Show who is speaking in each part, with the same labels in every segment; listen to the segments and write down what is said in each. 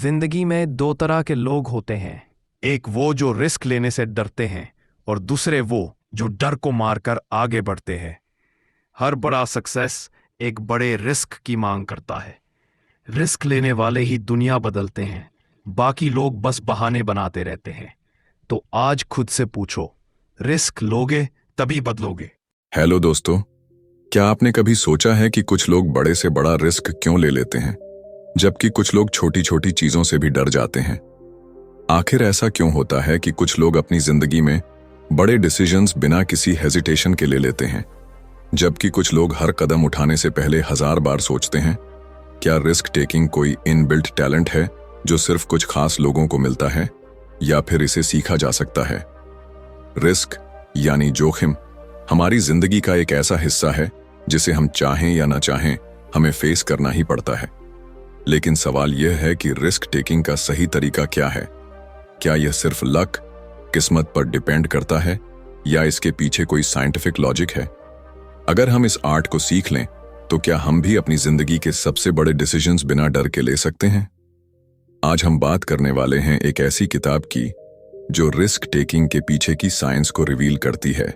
Speaker 1: जिंदगी में दो तरह के लोग होते हैं। एक वो जो रिस्क लेने से डरते हैं और दूसरे वो जो डर को मारकर आगे बढ़ते हैं। हर बड़ा सक्सेस एक बड़े रिस्क की मांग करता है। रिस्क लेने वाले ही दुनिया बदलते हैं, बाकी लोग बस बहाने बनाते रहते हैं। तो आज खुद से पूछो, रिस्क लोगे तभी बदलोगे।
Speaker 2: हेलो दोस्तों, क्या आपने कभी सोचा है कि कुछ लोग बड़े से बड़ा रिस्क क्यों ले लेते हैं, जबकि कुछ लोग छोटी छोटी चीजों से भी डर जाते हैं? आखिर ऐसा क्यों होता है कि कुछ लोग अपनी जिंदगी में बड़े डिसीजंस बिना किसी हेजिटेशन के ले लेते हैं, जबकि कुछ लोग हर कदम उठाने से पहले 1000 बार सोचते हैं? क्या रिस्क टेकिंग कोई इनबिल्ट टैलेंट है जो सिर्फ कुछ खास लोगों को मिलता है, या फिर इसे सीखा जा सकता है? रिस्क यानी जोखिम हमारी जिंदगी का एक ऐसा हिस्सा है जिसे हम चाहें या ना चाहें हमें फेस करना ही पड़ता है। लेकिन सवाल यह है कि रिस्क टेकिंग का सही तरीका क्या है? क्या यह सिर्फ लक, किस्मत पर डिपेंड करता है, या इसके पीछे कोई साइंटिफिक लॉजिक है? अगर हम इस आर्ट को सीख लें तो क्या हम भी अपनी जिंदगी के सबसे बड़े डिसीजंस बिना डर के ले सकते हैं? आज हम बात करने वाले हैं एक ऐसी किताब की जो रिस्क टेकिंग के पीछे की साइंस को रिवील करती है।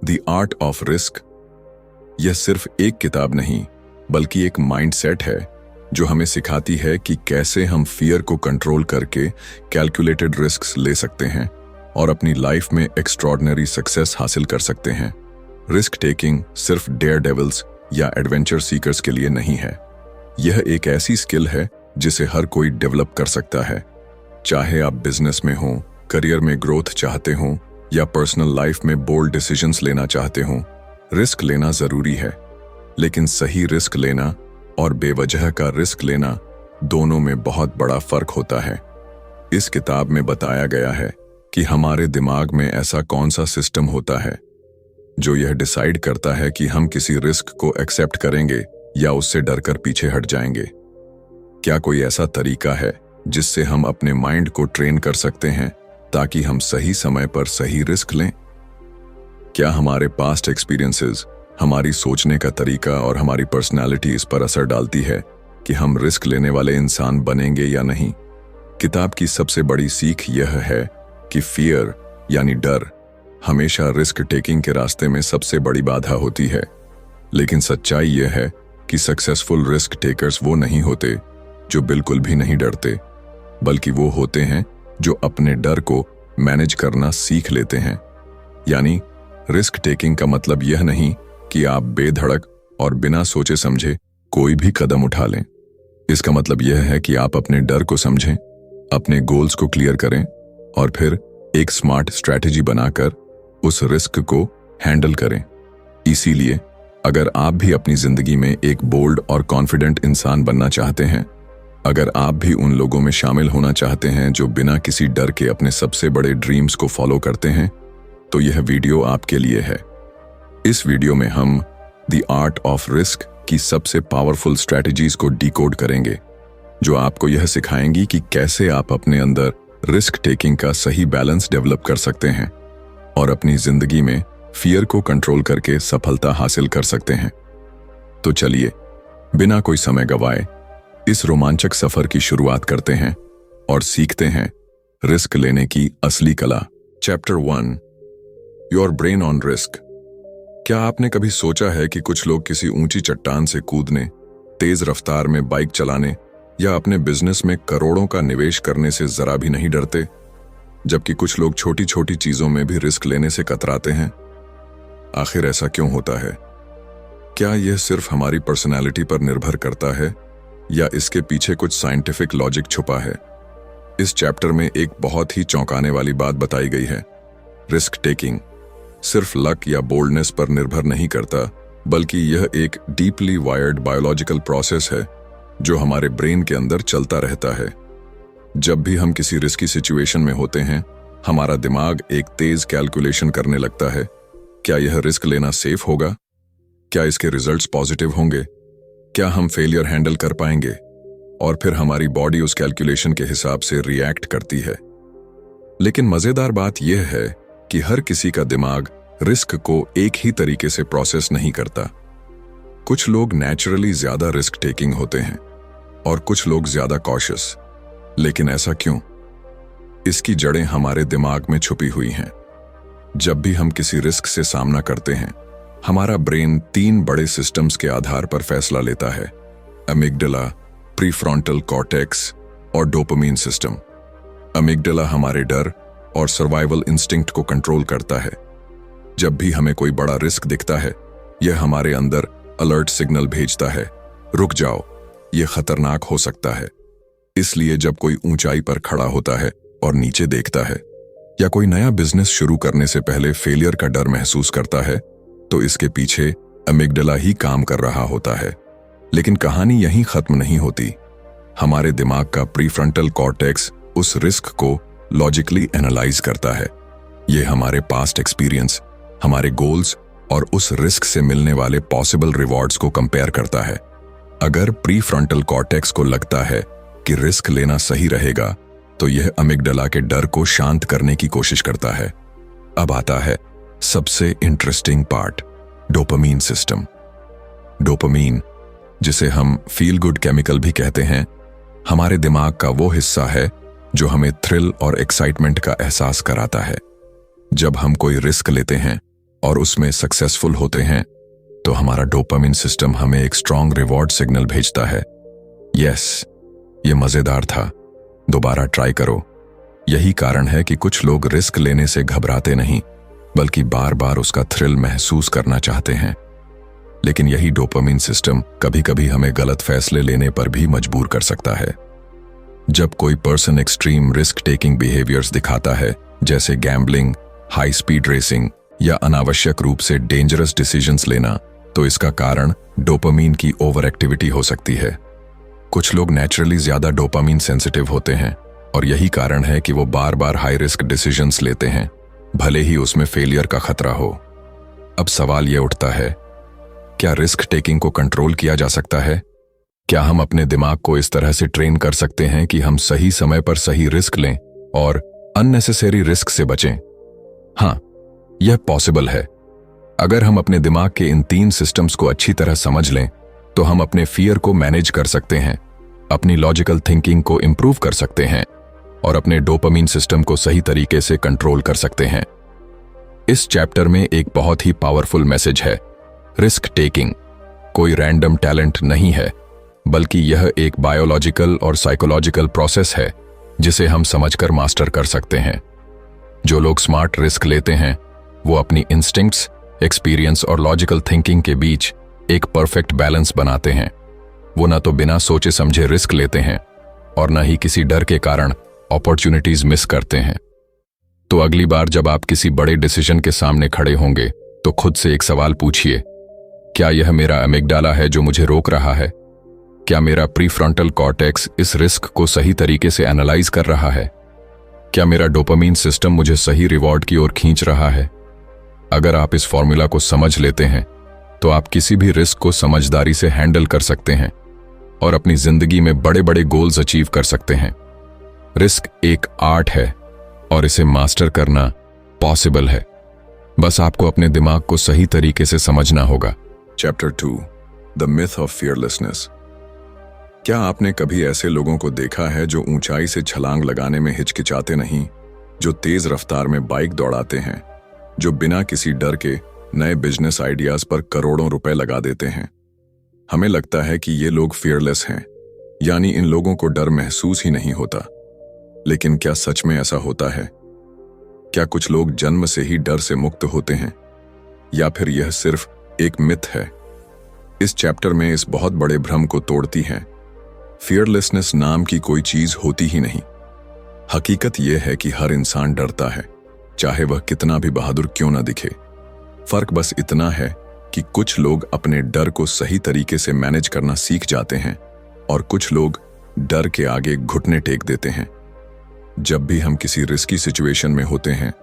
Speaker 2: The art of risk. यह सिर्फ एक किताब नहीं, बल्कि एक माइंडसेट है जो हमें सिखाती है कि कैसे हम फियर को कंट्रोल करके कैलकुलेटेड रिस्क्स ले सकते हैं और अपनी लाइफ में एक्स्ट्रॉर्डिनरी सक्सेस हासिल कर सकते हैं। रिस्क टेकिंग सिर्फ डेयर डेविल्स या एडवेंचर सीकर्स के लिए नहीं है। यह एक ऐसी स्किल है जिसे हर कोई डेवलप कर सकता है। चाहे आप बिजनेस में हो, करियर में ग्रोथ चाहते हो, या पर्सनल लाइफ में बोल्ड डिसीजंस लेना चाहते हो, रिस्क लेना जरूरी है। लेकिन सही रिस्क लेना और बेवजह का रिस्क लेना, दोनों में बहुत बड़ा फर्क होता है। इस किताब में बताया गया है कि हमारे दिमाग में ऐसा कौन सा सिस्टम होता है जो यह डिसाइड करता है कि हम किसी रिस्क को एक्सेप्ट करेंगे या उससे डरकर पीछे हट जाएंगे। क्या कोई ऐसा तरीका है जिससे हम अपने माइंड को ट्रेन कर सकते हैं ताकि हम सही समय पर सही रिस्क लें? क्या हमारे पास्ट एक्सपीरियंसेस, हमारी सोचने का तरीका और हमारी पर्सनालिटी इस पर असर डालती है कि हम रिस्क लेने वाले इंसान बनेंगे या नहीं? किताब की सबसे बड़ी सीख यह है कि फियर यानी डर हमेशा रिस्क टेकिंग के रास्ते में सबसे बड़ी बाधा होती है। लेकिन सच्चाई यह है कि सक्सेसफुल रिस्क टेकर्स वो नहीं होते जो बिल्कुल भी नहीं डरते, बल्कि वो होते हैं जो अपने डर को मैनेज करना सीख लेते हैं। यानी रिस्क टेकिंग का मतलब यह नहीं कि आप बेधड़क और बिना सोचे समझे कोई भी कदम उठा लें। इसका मतलब यह है कि आप अपने डर को समझें, अपने गोल्स को क्लियर करें और फिर एक स्मार्ट स्ट्रैटेजी बनाकर उस रिस्क को हैंडल करें। इसीलिए अगर आप भी अपनी जिंदगी में एक बोल्ड और कॉन्फिडेंट इंसान बनना चाहते हैं, अगर आप भी उन लोगों में शामिल होना चाहते हैं जो बिना किसी डर के अपने सबसे बड़े ड्रीम्स को फॉलो करते हैं, तो यह वीडियो आपके लिए है। इस वीडियो में हम द आर्ट ऑफ रिस्क की सबसे पावरफुल स्ट्रैटेजीज को डिकोड करेंगे, जो आपको यह सिखाएंगी कि कैसे आप अपने अंदर रिस्क टेकिंग का सही बैलेंस डेवलप कर सकते हैं और अपनी जिंदगी में फियर को कंट्रोल करके सफलता हासिल कर सकते हैं। तो चलिए, बिना कोई समय गवाए इस रोमांचक सफर की शुरुआत करते हैं और सीखते हैं रिस्क लेने की असली कला। Chapter 1, your brain on risk. क्या आपने कभी सोचा है कि कुछ लोग किसी ऊंची चट्टान से कूदने, तेज रफ्तार में बाइक चलाने या अपने बिजनेस में करोड़ों का निवेश करने से जरा भी नहीं डरते, जबकि कुछ लोग छोटी छोटी चीजों में भी रिस्क लेने से कतराते हैं? आखिर ऐसा क्यों होता है? क्या यह सिर्फ हमारी पर्सनैलिटी पर निर्भर करता है, या इसके पीछे कुछ साइंटिफिक लॉजिक छुपा है? इस चैप्टर में एक बहुत ही चौंकाने वाली बात बताई गई है। रिस्क टेकिंग सिर्फ लक या बोल्डनेस पर निर्भर नहीं करता, बल्कि यह एक डीपली वायर्ड बायोलॉजिकल प्रोसेस है जो हमारे ब्रेन के अंदर चलता रहता है। जब भी हम किसी रिस्की सिचुएशन में होते हैं, हमारा दिमाग एक तेज कैलकुलेशन करने लगता है। क्या यह रिस्क लेना सेफ होगा? क्या इसके रिजल्ट्स पॉजिटिव होंगे? क्या हम फेलियर हैंडल कर पाएंगे? और फिर हमारी बॉडी उस कैलकुलेशन के हिसाब से रिएक्ट करती है। लेकिन मजेदार बात यह है कि हर किसी का दिमाग रिस्क को एक ही तरीके से प्रोसेस नहीं करता। कुछ लोग नेचुरली ज्यादा रिस्क टेकिंग होते हैं और कुछ लोग ज्यादा कॉशियस। लेकिन ऐसा क्यों? इसकी जड़ें हमारे दिमाग में छुपी हुई हैं। जब भी हम किसी रिस्क से सामना करते हैं, हमारा ब्रेन 3 बड़े सिस्टम्स के आधार पर फैसला लेता है: अमिगडाला, प्रीफ्रंटल कॉर्टेक्स और डोपामीन सिस्टम। अमिगडाला हमारे डर और सर्वाइवल इंस्टिंक्ट को कंट्रोल करता है। जब भी हमें कोई बड़ा रिस्क दिखता है, यह हमारे अंदर अलर्ट सिग्नल भेजता है, रुक जाओ, यह खतरनाक हो सकता है। इसलिए जब कोई ऊंचाई पर खड़ा होता है और नीचे देखता है, या कोई नया बिजनेस शुरू करने से पहले फेलियर का डर महसूस करता है, तो इसके पीछे अमिगडाला ही काम कर रहा होता है। लेकिन कहानी यहीं खत्म नहीं होती। हमारे दिमाग का प्रीफ्रंटल कॉर्टेक्स उस रिस्क को लॉजिकली एनालाइज करता है। यह हमारे पास्ट एक्सपीरियंस, हमारे गोल्स और उस रिस्क से मिलने वाले पॉसिबल रिवॉर्ड्स को कंपेयर करता है। अगर प्रीफ्रंटल कॉर्टेक्स को लगता है कि रिस्क लेना सही रहेगा, तो यह अमिगडाला के डर को शांत करने की कोशिश करता है। अब आता है सबसे interesting part, dopamine system. Dopamine, जिसे हम फील गुड केमिकल भी कहते हैं, हमारे दिमाग का वो हिस्सा है जो हमें थ्रिल और एक्साइटमेंट का एहसास कराता है। जब हम कोई रिस्क लेते हैं और उसमें सक्सेसफुल होते हैं, तो हमारा डोपामीन सिस्टम हमें एक स्ट्रॉन्ग रिवॉर्ड सिग्नल भेजता है। यस, ये मजेदार था, दोबारा ट्राई करो। यही कारण है कि कुछ लोग रिस्क लेने से घबराते नहीं, बल्कि बार बार उसका थ्रिल महसूस करना चाहते हैं। लेकिन यही डोपामीन सिस्टम कभी कभी हमें गलत फैसले लेने पर भी मजबूर कर सकता है। जब कोई person extreme risk taking behaviours दिखाता है, जैसे गैम्बलिंग, हाई स्पीड रेसिंग या अनावश्यक रूप से डेंजरस डिसीजंस लेना, तो इसका कारण डोपामीन की ओवर एक्टिविटी हो सकती है। कुछ लोग नेचुरली ज्यादा डोपामीन सेंसिटिव होते हैं, और यही कारण है कि वो बार बार हाई रिस्क डिसीजंस लेते हैं, भले ही उसमें फेलियर का खतरा हो। अब सवाल यह उठता है, क्या रिस्क टेकिंग को कंट्रोल किया जा सकता है? क्या हम अपने दिमाग को इस तरह से ट्रेन कर सकते हैं कि हम सही समय पर सही रिस्क लें और अननेसेसरी रिस्क से बचें? हाँ, यह पॉसिबल है। अगर हम अपने दिमाग के इन 3 सिस्टम्स को अच्छी तरह समझ लें, तो हम अपने फियर को मैनेज कर सकते हैं, अपनी लॉजिकल थिंकिंग को इंप्रूव कर सकते हैं और अपने डोपामीन सिस्टम को सही तरीके से कंट्रोल कर सकते हैं। इस चैप्टर में एक बहुत ही पावरफुल मैसेज है। रिस्क टेकिंग कोई रैंडम टैलेंट नहीं है, बल्कि यह एक बायोलॉजिकल और साइकोलॉजिकल प्रोसेस है जिसे हम समझकर मास्टर कर सकते हैं। जो लोग स्मार्ट रिस्क लेते हैं, वो अपनी इंस्टिंक्ट्स, एक्सपीरियंस और लॉजिकल थिंकिंग के बीच एक परफेक्ट बैलेंस बनाते हैं। वो न तो बिना सोचे समझे रिस्क लेते हैं और न ही किसी डर के कारण अपॉर्चुनिटीज मिस करते हैं। तो अगली बार जब आप किसी बड़े डिसीजन के सामने खड़े होंगे, तो खुद से एक सवाल पूछिए, क्या यह मेरा अमिगडाला है जो मुझे रोक रहा है? क्या मेरा प्रीफ्रंटल कॉर्टेक्स इस रिस्क को सही तरीके से एनालाइज कर रहा है? क्या मेरा डोपामीन सिस्टम मुझे सही रिवॉर्ड की ओर खींच रहा है? अगर आप इस फॉर्मूला को समझ लेते हैं, तो आप किसी भी रिस्क को समझदारी से हैंडल कर सकते हैं और अपनी जिंदगी में बड़े बड़े गोल्स अचीव कर सकते हैं। रिस्क एक आर्ट है और इसे मास्टर करना पॉसिबल है। बस आपको अपने दिमाग को सही तरीके से समझना होगा। Chapter 2, the myth of fearlessness. क्या आपने कभी ऐसे लोगों को देखा है जो ऊंचाई से छलांग लगाने में हिचकिचाते नहीं, जो तेज रफ्तार में बाइक दौड़ाते हैं, जो बिना किसी डर के नए बिजनेस आइडियाज पर करोड़ों रुपए लगा देते हैं? हमें लगता है कि ये लोग फियरलेस हैं, यानी इन लोगों को डर महसूस ही नहीं होता। लेकिन क्या सच में ऐसा होता है? क्या कुछ लोग जन्म से ही डर से मुक्त होते हैं, या फिर यह सिर्फ एक मिथ है? इस चैप्टर में इस बहुत बड़े भ्रम को तोड़ती है। फियरलेसनेस नाम की कोई चीज होती ही नहीं। हकीकत यह है कि हर इंसान डरता है, चाहे वह कितना भी बहादुर क्यों ना दिखे। फर्क बस इतना है कि कुछ लोग अपने डर को सही तरीके से मैनेज करना सीख जाते हैं और कुछ लोग डर के आगे घुटने टेक देते हैं। जब भी हम किसी रिस्की सिचुएशन में होते हैं,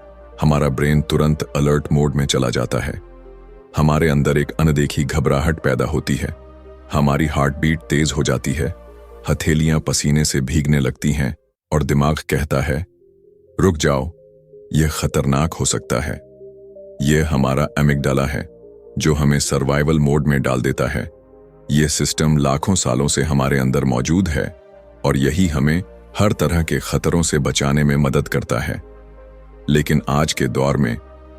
Speaker 2: हमारा ब्रेन तुरंत अलर्ट मोड में चला जाता है। हमारे अंदर एक अनदेखी घबराहट पैदा होती है, हमारी हार्ट बीट तेज हो जाती है, हथेलियां पसीने से भीगने लगती हैं और दिमाग कहता है, रुक जाओ, यह खतरनाक हो सकता है। यह हमारा अमिगडाला है जो हमें सर्वाइवल मोड में डाल देता है। यह सिस्टम लाखों सालों से हमारे अंदर मौजूद है और यही हमें हर तरह के खतरों से बचाने में मदद करता है। लेकिन आज के दौर में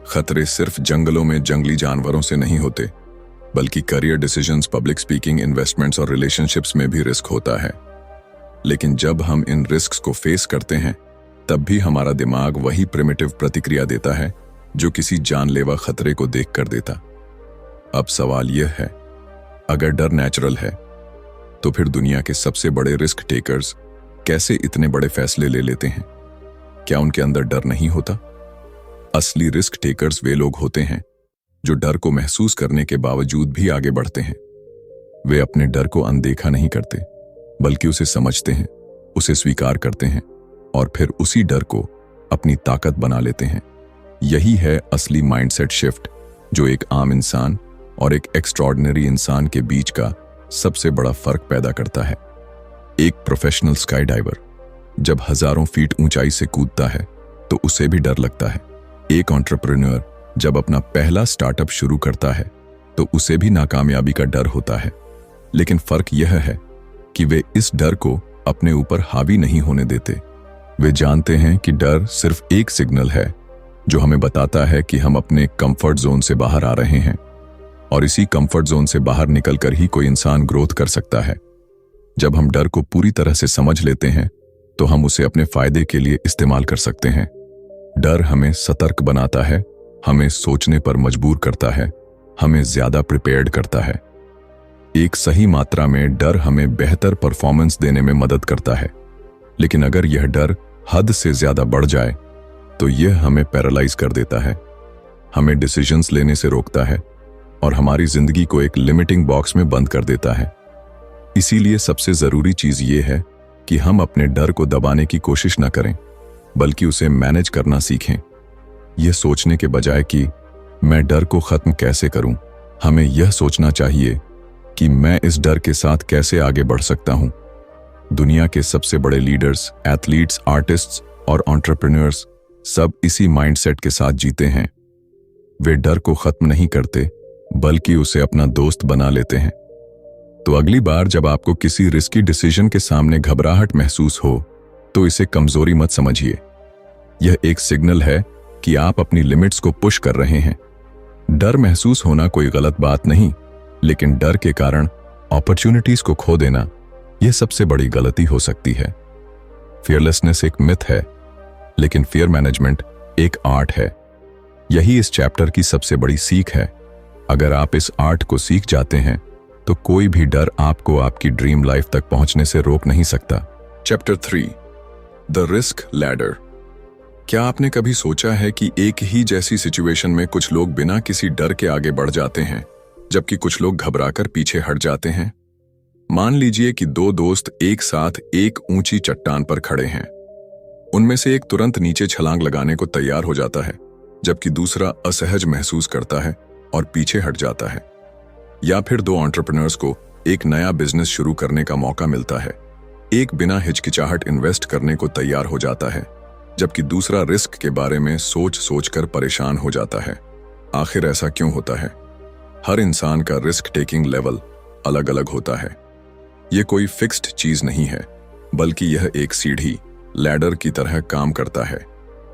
Speaker 2: खतरे सिर्फ जंगलों में जंगली जानवरों से नहीं होते, बल्कि career decisions, public speaking, investments और रिलेशनशिप्स में भी रिस्क होता है। लेकिन जब हम इन रिस्क्स को फेस करते हैं, तब भी हमारा दिमाग वही प्रिमिटिव प्रतिक्रिया देता है जो किसी जानलेवा खतरे को देखकर देता। अब सवाल यह है, अगर डर नेचुरल है, तो फिर दुनिया के सबसे बड़े रिस्क टेकर्स कैसे इतने बड़े फैसले ले लेते हैं? क्या उनके अंदर डर नहीं होता? असली रिस्क टेकर्स वे लोग होते हैं जो डर को महसूस करने के बावजूद भी आगे बढ़ते हैं। वे अपने डर को अनदेखा नहीं करते, बल्कि उसे समझते हैं, उसे स्वीकार करते हैं और फिर उसी डर को अपनी ताकत बना लेते हैं। यही है असली माइंडसेट शिफ्ट जो एक आम इंसान और एक एक्स्ट्रॉर्डिनरी इंसान के बीच का सबसे बड़ा फर्क पैदा करता है। एक प्रोफेशनल स्काई डाइवर जब हजारों फीट ऊंचाई से कूदता है तो उसे भी डर लगता है। एक एंटरप्रेन्योर जब अपना पहला स्टार्टअप शुरू करता है तो उसे भी नाकामयाबी का डर होता है। लेकिन फर्क यह है कि वे इस डर को अपने ऊपर हावी नहीं होने देते। वे जानते हैं कि डर सिर्फ एक सिग्नल है जो हमें बताता है कि हम अपने कंफर्ट जोन से बाहर आ रहे हैं, और इसी कंफर्ट जोन से बाहर निकलकर ही कोई इंसान ग्रोथ कर सकता है। जब हम डर को पूरी तरह से समझ लेते हैं तो हम उसे अपने फायदे के लिए इस्तेमाल कर सकते हैं। डर हमें सतर्क बनाता है, हमें सोचने पर मजबूर करता है, हमें ज्यादा प्रिपेयर्ड करता है। एक सही मात्रा में डर हमें बेहतर परफॉर्मेंस देने में मदद करता है। लेकिन अगर यह डर हद से ज्यादा बढ़ जाए तो यह हमें पैरालाइज कर देता है, हमें डिसीजंस लेने से रोकता है और हमारी जिंदगी को एक लिमिटिंग बॉक्स में बंद कर देता है। इसीलिए सबसे जरूरी चीज ये है कि हम अपने डर को दबाने की कोशिश न करें, बल्कि उसे मैनेज करना सीखें। यह सोचने के बजाय कि मैं डर को खत्म कैसे करूं, हमें यह सोचना चाहिए कि मैं इस डर के साथ कैसे आगे बढ़ सकता हूं। दुनिया के सबसे बड़े लीडर्स, एथलीट्स, आर्टिस्ट्स और एंटरप्रेन्योर्स सब इसी माइंडसेट के साथ जीते हैं। वे डर को खत्म नहीं करते, बल्कि उसे अपना दोस्त बना लेते हैं। तो अगली बार जब आपको किसी रिस्की डिसीजन के सामने घबराहट महसूस हो तो इसे कमजोरी मत समझिए। यह एक सिग्नल है कि आप अपनी लिमिट्स को पुश कर रहे हैं। डर महसूस होना कोई गलत बात नहीं, लेकिन डर के कारण अपॉर्चुनिटीज को खो देना यह सबसे बड़ी गलती हो सकती है। फियरलेसनेस एक मिथ है, लेकिन फियर मैनेजमेंट एक आर्ट है। यही इस चैप्टर की सबसे बड़ी सीख है। अगर आप इस आर्ट को सीख जाते हैं तो कोई भी डर आपको आपकी ड्रीम लाइफ तक पहुंचने से रोक नहीं सकता। Chapter 3, the risk ladder. क्या आपने कभी सोचा है कि एक ही जैसी सिचुएशन में कुछ लोग बिना किसी डर के आगे बढ़ जाते हैं, जबकि कुछ लोग घबराकर पीछे हट जाते हैं? मान लीजिए कि दो दोस्त एक साथ एक ऊंची चट्टान पर खड़े हैं। उनमें से एक तुरंत नीचे छलांग लगाने को तैयार हो जाता है, जबकि दूसरा असहज महसूस करता है और पीछे हट जाता है। या फिर दो एंटरप्रेन्योर्स को एक नया बिजनेस शुरू करने का मौका मिलता है। एक बिना हिचकिचाहट इन्वेस्ट करने को तैयार हो जाता है, जबकि दूसरा रिस्क के बारे में सोच सोचकर परेशान हो जाता है। आखिर ऐसा क्यों होता है? हर इंसान का रिस्क टेकिंग लेवल अलग अलग होता है। यह कोई फिक्स्ड चीज नहीं है, बल्कि यह एक सीढ़ी, लैडर की तरह काम करता है।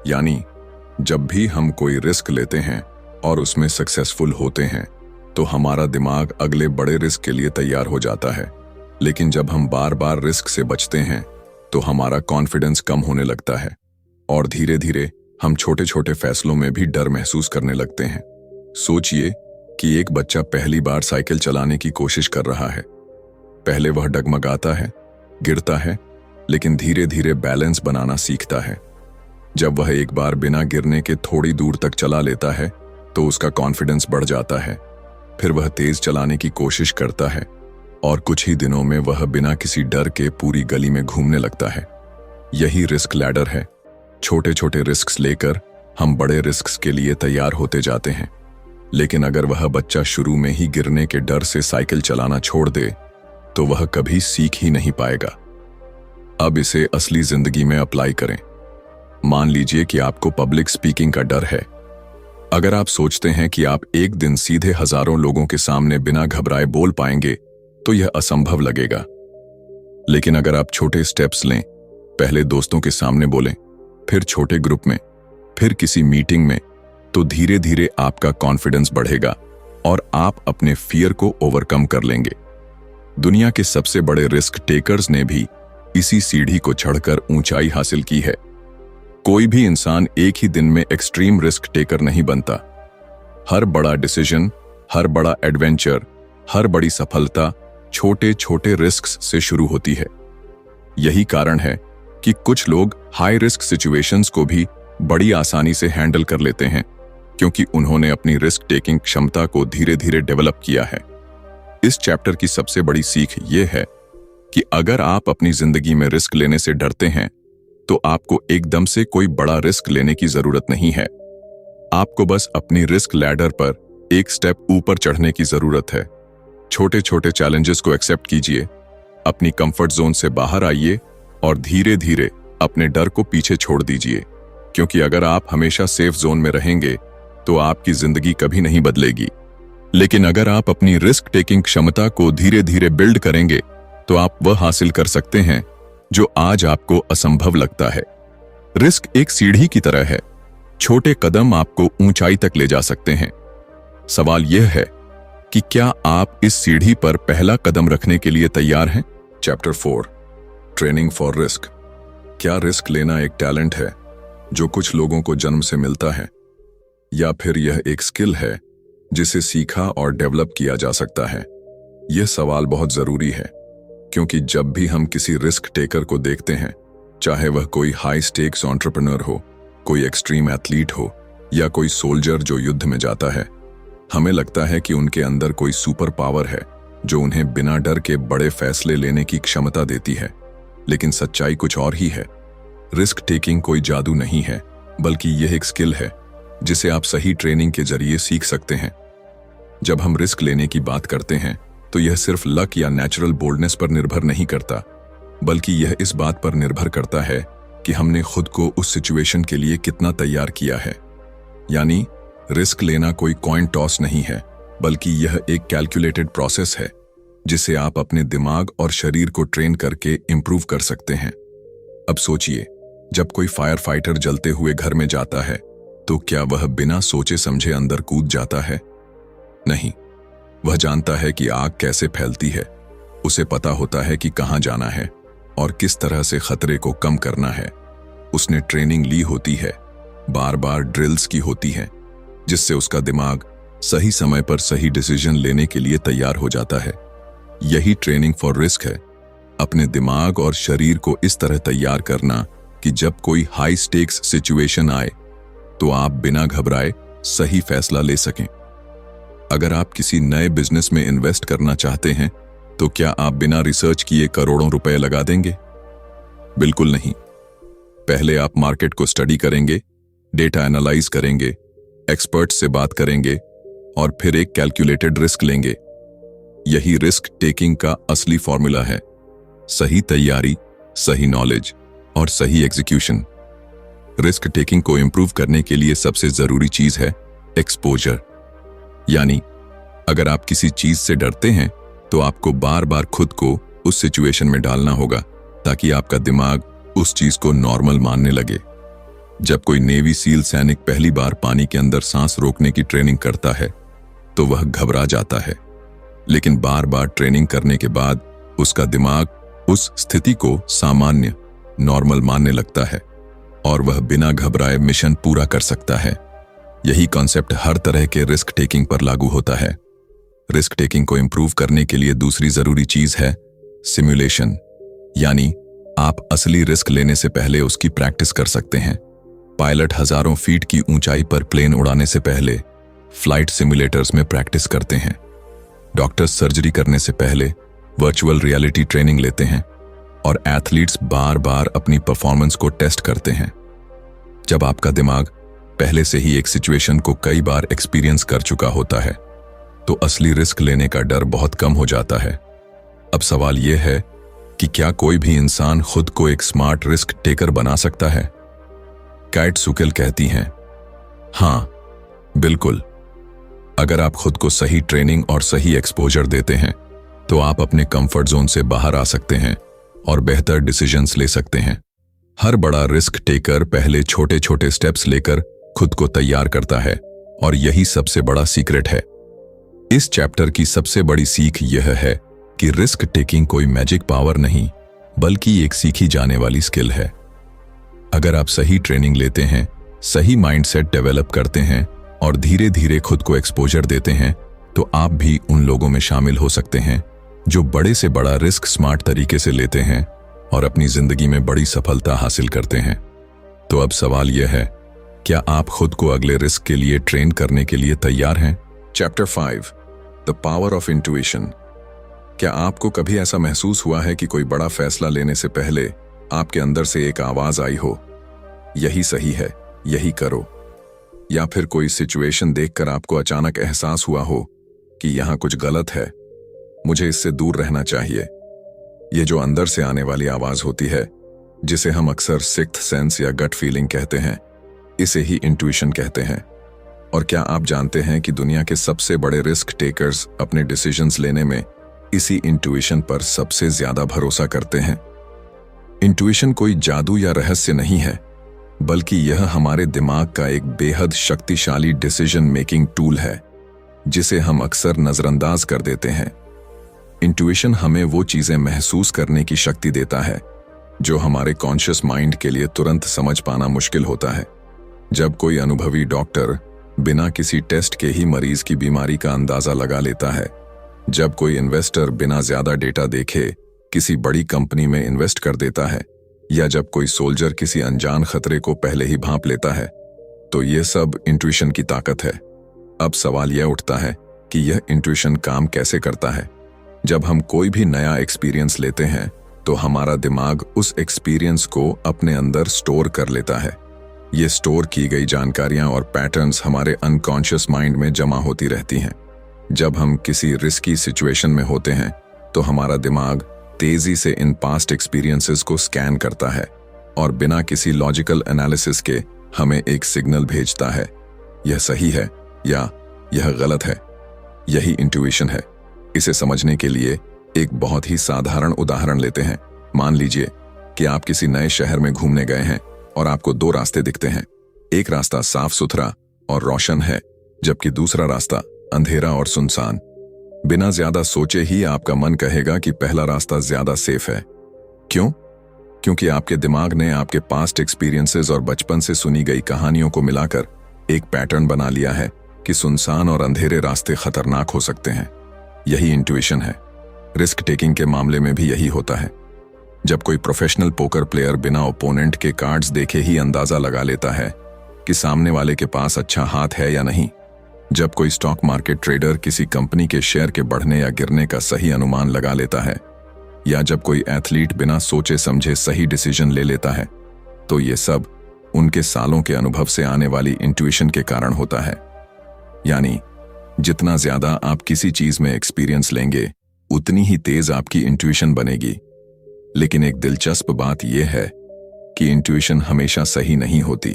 Speaker 2: यानी जब भी हम कोई रिस्क लेते हैं और उसमें सक्सेसफुल होते हैं तो हमारा दिमाग अगले बड़े रिस्क के लिए तैयार हो जाता है। लेकिन जब हम बार बार रिस्क से बचते हैं तो हमारा कॉन्फिडेंस कम होने लगता है और धीरे धीरे हम छोटे छोटे फैसलों में भी डर महसूस करने लगते हैं। सोचिए कि एक बच्चा पहली बार साइकिल चलाने की कोशिश कर रहा है। पहले वह डगमगाता है, गिरता है, लेकिन धीरे धीरे बैलेंस बनाना सीखता है। जब वह एक बार बिना गिरने के थोड़ी दूर तक चला लेता है तो उसका कॉन्फिडेंस बढ़ जाता है। फिर वह तेज चलाने की कोशिश करता है और कुछ ही दिनों में वह बिना किसी डर के पूरी गली में घूमने लगता है। यही रिस्क लैडर है। छोटे छोटे रिस्क्स लेकर हम बड़े रिस्क्स के लिए तैयार होते जाते हैं। लेकिन अगर वह बच्चा शुरू में ही गिरने के डर से साइकिल चलाना छोड़ दे तो वह कभी सीख ही नहीं पाएगा। अब इसे असली जिंदगी में अप्लाई करें। मान लीजिए कि आपको पब्लिक स्पीकिंग का डर है। अगर आप सोचते हैं कि आप एक दिन सीधे हजारों लोगों के सामने बिना घबराए बोल पाएंगे तो यह असंभव लगेगा। लेकिन अगर आप छोटे स्टेप्स लें, पहले दोस्तों के सामने बोलें, फिर छोटे ग्रुप में, फिर किसी मीटिंग में, तो धीरे धीरे आपका कॉन्फिडेंस बढ़ेगा और आप अपने फियर को ओवरकम कर लेंगे। दुनिया के सबसे बड़े रिस्क टेकर्स ने भी इसी सीढ़ी को चढ़कर ऊंचाई हासिल की है। कोई भी इंसान एक ही दिन में एक्सट्रीम रिस्क टेकर नहीं बनता। हर बड़ा डिसीजन, हर बड़ा एडवेंचर, हर बड़ी सफलता छोटे छोटे रिस्क्स से शुरू होती है। यही कारण है कि कुछ लोग हाई रिस्क सिचुएशंस को भी बड़ी आसानी से हैंडल कर लेते हैं, क्योंकि उन्होंने अपनी रिस्क टेकिंग क्षमता को धीरे धीरे डेवलप किया है। इस चैप्टर की सबसे बड़ी सीख यह है कि अगर आप अपनी जिंदगी में रिस्क लेने से डरते हैं, तो आपको एकदम से कोई बड़ा रिस्क लेने की जरूरत नहीं है। आपको बस अपनी रिस्क लैडर पर एक स्टेप ऊपर चढ़ने की जरूरत है। छोटे छोटे चैलेंजेस को एक्सेप्ट कीजिए, अपनी कंफर्ट जोन से बाहर आइए और धीरे धीरे अपने डर को पीछे छोड़ दीजिए, क्योंकि अगर आप हमेशा सेफ जोन में रहेंगे तो आपकी जिंदगी कभी नहीं बदलेगी। लेकिन अगर आप अपनी रिस्क टेकिंग क्षमता को धीरे धीरे बिल्ड करेंगे तो आप वह हासिल कर सकते हैं जो आज आपको असंभव लगता है। रिस्क एक सीढ़ी की तरह है, छोटे कदम आपको ऊंचाई तक ले जा सकते हैं। सवाल यह है कि क्या आप इस सीढ़ी पर पहला कदम रखने के लिए तैयार हैं? Chapter 4, training for risk. क्या रिस्क लेना एक टैलेंट है जो कुछ लोगों को जन्म से मिलता है, या फिर यह एक स्किल है जिसे सीखा और डेवलप किया जा सकता है? यह सवाल बहुत जरूरी है, क्योंकि जब भी हम किसी रिस्क टेकर को देखते हैं, चाहे वह कोई हाई स्टेक्स एंटरप्रेन्योर हो, कोई एक्सट्रीम एथलीट हो, या कोई सोल्जर जो युद्ध में जाता है, हमें लगता है कि उनके अंदर कोई सुपर पावर है जो उन्हें बिना डर के बड़े फैसले लेने की क्षमता देती है। लेकिन सच्चाई कुछ और ही है। रिस्क टेकिंग कोई जादू नहीं है, बल्कि यह एक स्किल है जिसे आप सही ट्रेनिंग के जरिए सीख सकते हैं। जब हम रिस्क लेने की बात करते हैं तो यह सिर्फ लक या नेचुरल बोल्डनेस पर निर्भर नहीं करता, बल्कि यह इस बात पर निर्भर करता है कि हमने खुद को उस सिचुएशन के लिए कितना तैयार किया है। यानी रिस्क लेना कोई कॉइन टॉस नहीं है, बल्कि यह एक कैलकुलेटेड प्रोसेस है जिसे आप अपने दिमाग और शरीर को ट्रेन करके इंप्रूव कर सकते हैं। अब सोचिए, जब कोई फायर फाइटर जलते हुए घर में जाता है तो क्या वह बिना सोचे समझे अंदर कूद जाता है? नहीं, वह जानता है कि आग कैसे फैलती है, उसे पता होता है कि कहां जाना है और किस तरह से खतरे को कम करना है। उसने ट्रेनिंग ली होती है, बार बार ड्रिल्स की होती है, जिससे उसका दिमाग सही समय पर सही डिसीजन लेने के लिए तैयार हो जाता है। यही ट्रेनिंग फॉर रिस्क है, अपने दिमाग और शरीर को इस तरह तैयार करना कि जब कोई हाई स्टेक्स सिचुएशन आए तो आप बिना घबराए सही फैसला ले सकें। अगर आप किसी नए बिजनेस में इन्वेस्ट करना चाहते हैं तो क्या आप बिना रिसर्च किए करोड़ों रुपए लगा देंगे? बिल्कुल नहीं। पहले आप मार्केट को स्टडी करेंगे, डेटा एनालाइज करेंगे, एक्सपर्ट से बात करेंगे और फिर एक कैलकुलेटेड रिस्क लेंगे। यही रिस्क टेकिंग का असली फॉर्मूला है। सही तैयारी, सही नॉलेज और सही एग्जीक्यूशन। रिस्क टेकिंग को इंप्रूव करने के लिए सबसे जरूरी चीज है एक्सपोजर। यानी अगर आप किसी चीज से डरते हैं तो आपको बार बार खुद को उस सिचुएशन में डालना होगा ताकि आपका दिमाग उस चीज को नॉर्मल मानने लगे। जब कोई नेवी सील सैनिक पहली बार पानी के अंदर सांस रोकने की ट्रेनिंग करता है तो वह घबरा जाता है, लेकिन बार बार ट्रेनिंग करने के बाद उसका दिमाग उस स्थिति को सामान्य, नॉर्मल मानने लगता है और वह बिना घबराए मिशन पूरा कर सकता है। यही कॉन्सेप्ट हर तरह के रिस्क टेकिंग पर लागू होता है। रिस्क टेकिंग को इंप्रूव करने के लिए दूसरी जरूरी चीज है सिमुलेशन। यानी आप असली रिस्क लेने से पहले उसकी प्रैक्टिस कर सकते हैं। पायलट हजारों फीट की ऊंचाई पर प्लेन उड़ाने से पहले फ्लाइट सिमुलेटर्स में प्रैक्टिस करते हैं। डॉक्टर्स सर्जरी करने से पहले वर्चुअल रियलिटी ट्रेनिंग लेते हैं और एथलीट्स बार बार अपनी परफॉर्मेंस को टेस्ट करते हैं। जब आपका दिमाग पहले से ही एक सिचुएशन को कई बार एक्सपीरियंस कर चुका होता है तो असली रिस्क लेने का डर बहुत कम हो जाता है। अब सवाल यह है कि क्या कोई भी इंसान खुद को एक स्मार्ट रिस्क टेकर बना सकता है? काइट सुकेल कहती हैं, हां, बिल्कुल। अगर आप खुद को सही ट्रेनिंग और सही एक्सपोजर देते हैं तो आप अपने कंफर्ट जोन से बाहर आ सकते हैं और बेहतर डिसीजंस ले सकते हैं। हर बड़ा रिस्क टेकर पहले छोटे छोटे स्टेप्स लेकर खुद को तैयार करता है और यही सबसे बड़ा सीक्रेट है। इस चैप्टर की सबसे बड़ी सीख यह है कि रिस्क टेकिंग कोई मैजिक पावर नहीं, बल्कि एक सीखी जाने वाली स्किल है। अगर आप सही ट्रेनिंग लेते हैं, सही माइंडसेट डेवलप करते हैं और धीरे धीरे खुद को एक्सपोजर देते हैं, तो आप भी उन लोगों में शामिल हो सकते हैं जो बड़े से बड़ा रिस्क स्मार्ट तरीके से लेते हैं और अपनी जिंदगी में बड़ी सफलता हासिल करते हैं। तो अब सवाल यह है, क्या आप खुद को अगले रिस्क के लिए ट्रेन करने के लिए तैयार हैं? Chapter 5, the power of intuition. क्या आपको कभी ऐसा महसूस हुआ है कि कोई बड़ा फैसला लेने से पहले आपके अंदर से एक आवाज आई हो, यही सही है, यही करो? या फिर कोई सिचुएशन देखकर आपको अचानक एहसास हुआ हो कि यहां कुछ गलत है, मुझे इससे दूर रहना चाहिए? ये जो अंदर से आने वाली आवाज होती है, जिसे हम अक्सर सिक्स्थ सेंस या गट फीलिंग कहते हैं, इसे ही इंट्यूशन कहते हैं। और क्या आप जानते हैं कि दुनिया के सबसे बड़े रिस्क टेकर्स अपने डिसीजंस लेने में इसी इंट्यूशन पर सबसे ज्यादा भरोसा करते हैं? इंट्यूशन कोई जादू या रहस्य नहीं है, बल्कि यह हमारे दिमाग का एक बेहद शक्तिशाली डिसीजन मेकिंग टूल है, जिसे हम अक्सर नजरअंदाज कर देते हैं। इंट्यूशन हमें वो चीजें महसूस करने की शक्ति देता है जो हमारे कॉन्शियस माइंड के लिए तुरंत समझ पाना मुश्किल होता है। जब कोई अनुभवी डॉक्टर बिना किसी टेस्ट के ही मरीज की बीमारी का अंदाजा लगा लेता है, जब कोई इन्वेस्टर बिना ज्यादा डेटा देखे किसी बड़ी कंपनी में इन्वेस्ट कर देता है, या जब कोई सोल्जर किसी अनजान खतरे को पहले ही भांप लेता है, तो यह सब इंट्यूशन की ताकत है। अब सवाल यह उठता है कि यह इंट्यूशन काम कैसे करता है? जब हम कोई भी नया एक्सपीरियंस लेते हैं, तो हमारा दिमाग उस एक्सपीरियंस को अपने अंदर स्टोर कर लेता है। ये स्टोर की गई जानकारियां और पैटर्न्स हमारे अनकॉन्शियस माइंड में जमा होती रहती हैं। जब हम किसी रिस्की सिचुएशन में होते हैं, तो हमारा दिमाग तेजी से इन पास्ट एक्सपीरियंसेस को स्कैन करता है और बिना किसी लॉजिकल एनालिसिस के हमें एक सिग्नल भेजता है, यह सही है या यह गलत है। यही इंट्यूशन है। इसे समझने के लिए एक बहुत ही साधारण उदाहरण लेते हैं। मान लीजिए कि आप किसी नए शहर में घूमने गए हैं और आपको दो रास्ते दिखते हैं। एक रास्ता साफ सुथरा और रोशन है, जबकि दूसरा रास्ता अंधेरा और सुनसान। बिना ज्यादा सोचे ही आपका मन कहेगा कि पहला रास्ता ज्यादा सेफ है। क्यों? क्योंकि आपके दिमाग ने आपके पास्ट एक्सपीरियंसेस और बचपन से सुनी गई कहानियों को मिलाकर एक पैटर्न बना लिया है कि सुनसान और अंधेरे रास्ते खतरनाक हो सकते हैं। यही इंट्यूशन है। रिस्क टेकिंग के मामले में भी यही होता है। जब कोई प्रोफेशनल पोकर प्लेयर बिना ओपोनेंट के कार्ड्स देखे ही अंदाजा लगा लेता है कि सामने वाले के पास अच्छा हाथ है या नहीं, जब कोई स्टॉक मार्केट ट्रेडर किसी कंपनी के शेयर के बढ़ने या गिरने का सही अनुमान लगा लेता है, या जब कोई एथलीट बिना सोचे समझे सही डिसीजन ले लेता है, तो ये सब उनके सालों के अनुभव से आने वाली इंट्यूशन के कारण होता है। यानी जितना ज्यादा आप किसी चीज में एक्सपीरियंस लेंगे, उतनी ही तेज आपकी इंट्यूशन बनेगी। लेकिन एक दिलचस्प बात यह है कि इंट्यूशन हमेशा सही नहीं होती।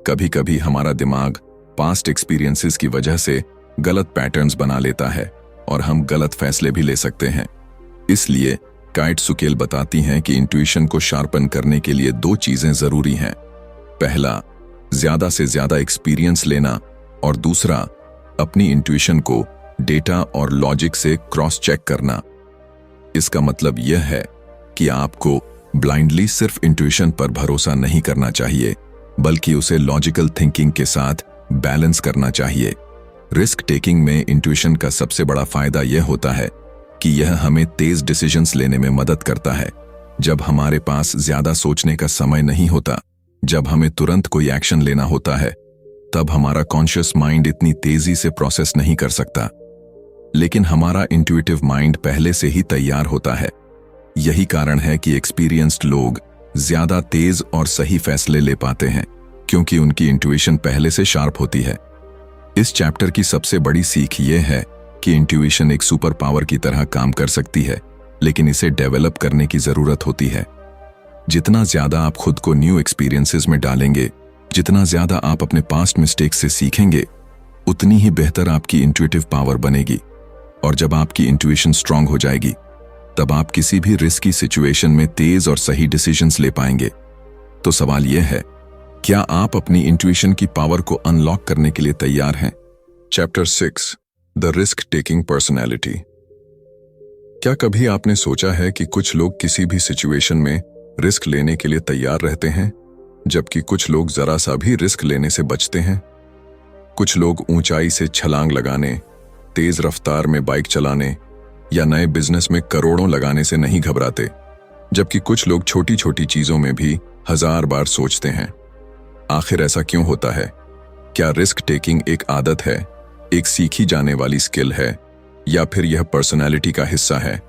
Speaker 2: कभी कभी हमारा दिमाग पास्ट एक्सपीरियंसेस की वजह से गलत पैटर्न्स बना लेता है और हम गलत फैसले भी ले सकते हैं। इसलिए काइट सुकेल बताती हैं कि इंट्यूशन को शार्पन करने के लिए दो चीजें जरूरी हैं। पहला, ज्यादा से ज्यादा एक्सपीरियंस लेना, और दूसरा, अपनी इंट्यूशन को डेटा और लॉजिक से क्रॉस चेक करना। इसका मतलब यह है कि आपको ब्लाइंडली सिर्फ इंट्यूशन पर भरोसा नहीं करना चाहिए, बल्कि उसे लॉजिकल थिंकिंग के साथ बैलेंस करना चाहिए। रिस्क टेकिंग में इंट्यूशन का सबसे बड़ा फायदा यह होता है कि यह हमें तेज डिसीजंस लेने में मदद करता है। जब हमारे पास ज्यादा सोचने का समय नहीं होता, जब हमें तुरंत कोई एक्शन लेना होता है, तब हमारा कॉन्शियस माइंड इतनी तेजी से प्रोसेस नहीं कर सकता, लेकिन हमारा इंट्यूटिव माइंड पहले से ही तैयार होता है। यही कारण है कि एक्सपीरियंस्ड लोग ज्यादा तेज और सही फैसले ले पाते हैं, क्योंकि उनकी इंट्यूशन पहले से शार्प होती है। इस चैप्टर की सबसे बड़ी सीख यह है कि इंट्यूशन एक सुपर पावर की तरह काम कर सकती है, लेकिन इसे डेवलप करने की जरूरत होती है। जितना ज्यादा आप खुद को न्यू एक्सपीरियंसेस में डालेंगे, जितना ज्यादा आप अपने पास्ट मिस्टेक्स से सीखेंगे, उतनी ही बेहतर आपकी इंट्यूटिव पावर बनेगी। और जब आपकी इंट्यूशन स्ट्रांग हो जाएगी, तब आप किसी भी रिस्की सिचुएशन में तेज और सही डिसीजंस ले पाएंगे। तो सवाल यह है, क्या आप अपनी इंट्यूशन की पावर को अनलॉक करने के लिए तैयार हैं? Chapter 6, the risk taking personality. क्या कभी आपने सोचा है कि कुछ लोग किसी भी सिचुएशन में रिस्क लेने के लिए तैयार रहते हैं, जबकि कुछ लोग जरा सा भी रिस्क लेने से बचते हैं? कुछ लोग ऊंचाई से छलांग लगाने, तेज रफ्तार में बाइक चलाने या नए बिजनेस में करोड़ों लगाने से नहीं घबराते, जबकि कुछ लोग छोटी छोटी चीजों में भी 1000 बार सोचते हैं। आखिर ऐसा क्यों होता है? क्या रिस्क टेकिंग एक आदत है, एक सीखी जाने वाली स्किल है, या फिर यह पर्सनैलिटी का हिस्सा है?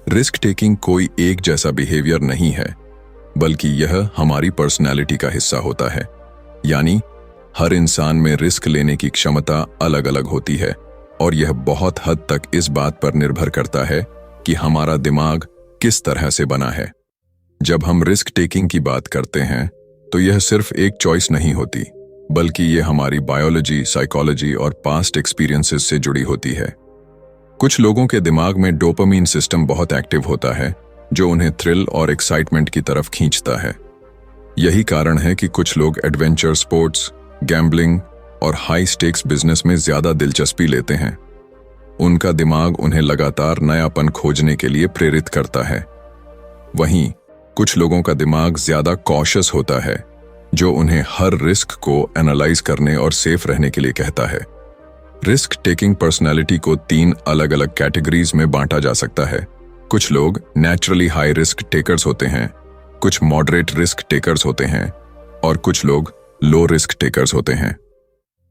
Speaker 2: रिस्क टेकिंग कोई एक जैसा बिहेवियर नहीं है, बल्कि यह हमारी पर्सनैलिटी का हिस्सा होता है। यानी हर इंसान में रिस्क लेने की क्षमता अलग अलग होती है, और यह बहुत हद तक इस बात पर निर्भर करता है कि हमारा दिमाग किस तरह से बना है। जब हम रिस्क टेकिंग की बात करते हैं तो यह सिर्फ एक चॉइस नहीं होती, बल्कि यह हमारी बायोलॉजी, साइकोलॉजी और पास्ट एक्सपीरियंसेस से जुड़ी होती है। कुछ लोगों के दिमाग में डोपामीन सिस्टम बहुत एक्टिव होता है, जो उन्हें थ्रिल और एक्साइटमेंट की तरफ खींचता है। यही कारण है कि कुछ लोग एडवेंचर स्पोर्ट्स, गैम्बलिंग और हाई स्टेक्स बिजनेस में ज्यादा दिलचस्पी लेते हैं। उनका दिमाग उन्हें लगातार नयापन खोजने के लिए प्रेरित करता है। वहीं कुछ लोगों का दिमाग ज्यादा कॉशियस होता है, जो उन्हें हर रिस्क को एनालाइज करने और सेफ रहने के लिए कहता है। रिस्क टेकिंग पर्सनैलिटी को 3 अलग अलग कैटेगरीज में बांटा जा सकता है। कुछ लोग नेचुरली हाई रिस्क टेकर्स होते हैं, कुछ मॉडरेट रिस्क टेकर्स होते हैं, और कुछ लोग लो रिस्क टेकर्स होते हैं।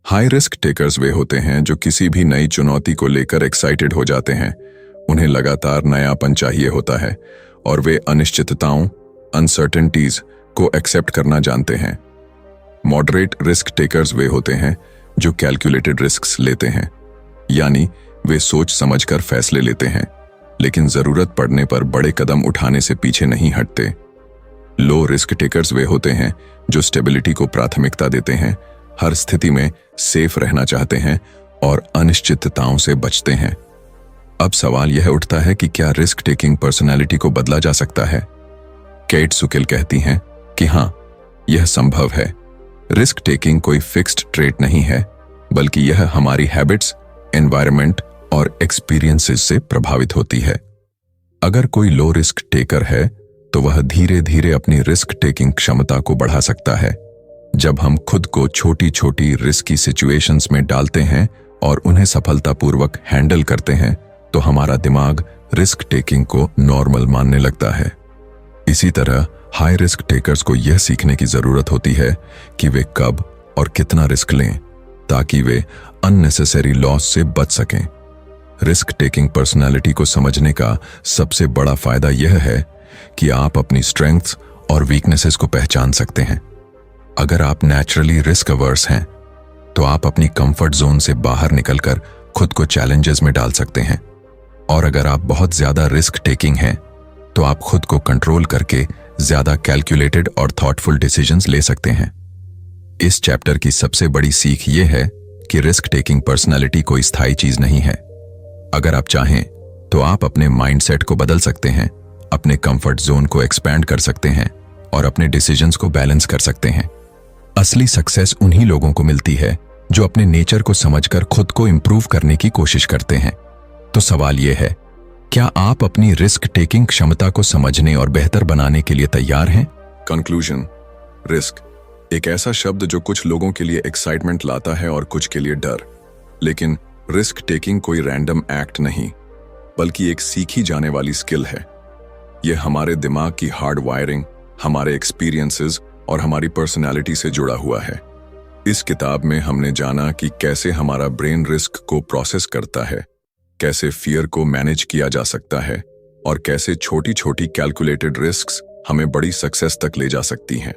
Speaker 2: हाई रिस्क टेकर्स वे होते हैं जो किसी भी नई चुनौती को लेकर एक्साइटेड हो जाते हैं। उन्हें लगातार नयापन चाहिए होता है और वे अनिश्चितताओं, अनसर्टेनिटीज को एक्सेप्ट करना जानते हैं। मॉडरेट रिस्क टेकर्स वे होते हैं जो कैलकुलेटेड रिस्क्स लेते हैं, यानी वे सोच समझकर फैसले लेते हैं, लेकिन जरूरत पड़ने पर बड़े कदम उठाने से पीछे नहीं हटते। लो रिस्क टेकर्स वे होते हैं जो स्टेबिलिटी को प्राथमिकता देते हैं, हर स्थिति में सेफ रहना चाहते हैं और अनिश्चितताओं से बचते हैं। अब सवाल यह उठता है कि क्या रिस्क टेकिंग पर्सनैलिटी को बदला जा सकता है? केट सुकिल कहती हैं कि हाँ, यह संभव है। रिस्क टेकिंग कोई फिक्स्ड ट्रेट नहीं है, बल्कि यह हमारी हैबिट्स, एनवायरनमेंट और एक्सपीरियंसेस से प्रभावित होती है। अगर कोई लो रिस्क टेकर है तो वह धीरे धीरे अपनी रिस्क टेकिंग क्षमता को बढ़ा सकता है। जब हम खुद को छोटी छोटी रिस्की सिचुएशंस में डालते हैं और उन्हें सफलतापूर्वक हैंडल करते हैं, तो हमारा दिमाग रिस्क टेकिंग को नॉर्मल मानने लगता है। इसी तरह हाई रिस्क टेकर्स को यह सीखने की जरूरत होती है कि वे कब और कितना रिस्क लें, ताकि वे अननेसेसरी लॉस से बच सकें। रिस्क टेकिंग पर्सनालिटी को समझने का सबसे बड़ा फायदा यह है कि आप अपनी स्ट्रेंथ्स और वीकनेसेस को पहचान सकते हैं। अगर आप नेचुरली रिस्क अवर्स हैं, तो आप अपनी कंफर्ट जोन से बाहर निकलकर खुद को चैलेंजेस में डाल सकते हैं। और अगर आप बहुत ज्यादा रिस्क टेकिंग हैं, तो आप खुद को कंट्रोल करके ज्यादा कैलकुलेटेड और थॉटफुल डिसीजंस ले सकते हैं। इस चैप्टर की सबसे बड़ी सीख यह है कि रिस्क टेकिंग पर्सनैलिटी कोई स्थायी चीज नहीं है। अगर आप चाहें तो आप अपने माइंडसेट को बदल सकते हैं, अपने कंफर्ट जोन को एक्सपैंड कर सकते हैं और अपने डिसीजंस को बैलेंस कर सकते हैं। असली सक्सेस उन्हीं लोगों को मिलती है जो अपने नेचर को समझकर खुद को इंप्रूव करने की कोशिश करते हैं। तो सवाल यह है, क्या आप अपनी रिस्क टेकिंग क्षमता को समझने और बेहतर बनाने के लिए तैयार हैं? कंक्लूजन। रिस्क एक ऐसा शब्द जो कुछ लोगों के लिए एक्साइटमेंट लाता है और कुछ के लिए डर। लेकिन रिस्क टेकिंग कोई रैंडम एक्ट नहीं, बल्कि एक सीखी जाने वाली स्किल है। यह हमारे दिमाग की हार्ड वायरिंग, हमारे एक्सपीरियंसेस और हमारी पर्सनैलिटी से जुड़ा हुआ है। इस किताब में हमने जाना कि कैसे हमारा ब्रेन रिस्क को प्रोसेस करता है, कैसे फियर को मैनेज किया जा सकता है और कैसे छोटी छोटी कैलकुलेटेड रिस्क्स हमें बड़ी सक्सेस तक ले जा सकती हैं।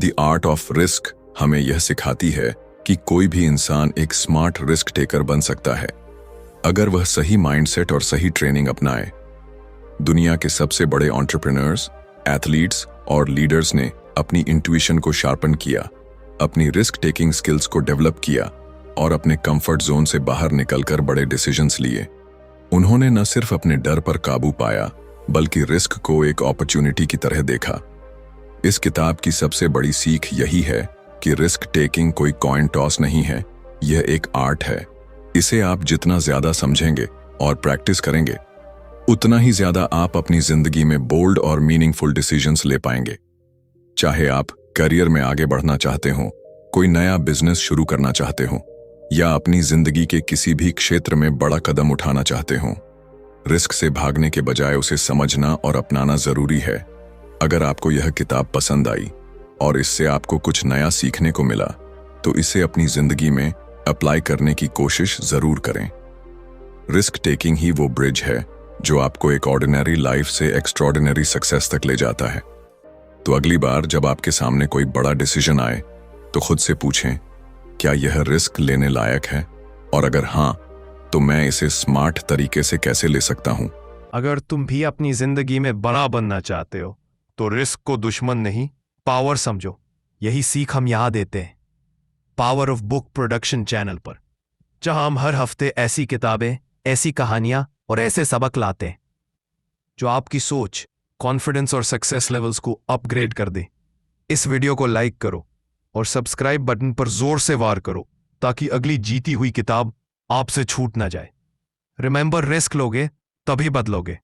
Speaker 2: द आर्ट ऑफ रिस्क हमें यह सिखाती है कि कोई भी इंसान एक स्मार्ट रिस्क टेकर बन सकता है, अगर वह सही माइंडसेट और सही ट्रेनिंग अपनाए। दुनिया के सबसे बड़े एंटरप्रेन्योर्स, एथलीट्स और लीडर्स ने अपनी इंट्यूशन को शार्पन किया, अपनी रिस्क टेकिंग स्किल्स को डेवलप किया और अपने कंफर्ट जोन से बाहर निकलकर बड़े डिसीजंस लिए। उन्होंने न सिर्फ अपने डर पर काबू पाया, बल्कि रिस्क को एक अपॉर्चुनिटी की तरह देखा। इस किताब की सबसे बड़ी सीख यही है कि रिस्क टेकिंग कोई कॉइन टॉस नहीं है, यह एक आर्ट है। इसे आप जितना ज्यादा समझेंगे और प्रैक्टिस करेंगे, उतना ही ज्यादा आप अपनी जिंदगी में बोल्ड और मीनिंगफुल डिसीजंस ले पाएंगे। चाहे आप करियर में आगे बढ़ना चाहते हो, कोई नया बिजनेस शुरू करना चाहते हो, या अपनी जिंदगी के किसी भी क्षेत्र में बड़ा कदम उठाना चाहते हो, रिस्क से भागने के बजाय उसे समझना और अपनाना जरूरी है। अगर आपको यह किताब पसंद आई और इससे आपको कुछ नया सीखने को मिला, तो इसे अपनी जिंदगी में अप्लाई करने की कोशिश जरूर करें। रिस्क टेकिंग ही वो ब्रिज है जो आपको एक ऑर्डिनरी लाइफ से एक्स्ट्रॉर्डिनरी सक्सेस तक ले जाता है। तो अगली बार जब आपके सामने कोई बड़ा डिसीजन आए, तो खुद से पूछें, क्या यह रिस्क लेने लायक है? और अगर हाँ, तो मैं इसे स्मार्ट तरीके से कैसे ले सकता हूं?
Speaker 1: अगर तुम भी अपनी जिंदगी में बड़ा बनना चाहते हो, तो रिस्क को दुश्मन नहीं, पावर समझो। यही सीख हम यहां देते हैं power of book production channel पर, जहां हम हर हफ्ते ऐसी किताबें, ऐसी कहानियां और ऐसे सबक लाते हैं जो आपकी सोच, कॉन्फिडेंस और सक्सेस लेवल्स को अपग्रेड कर दे। इस वीडियो को लाइक करो और सब्सक्राइब बटन पर जोर से वार करो, ताकि अगली जीती हुई किताब आपसे छूट ना जाए। रिमेंबर, रिस्क लोगे तभी बदलोगे।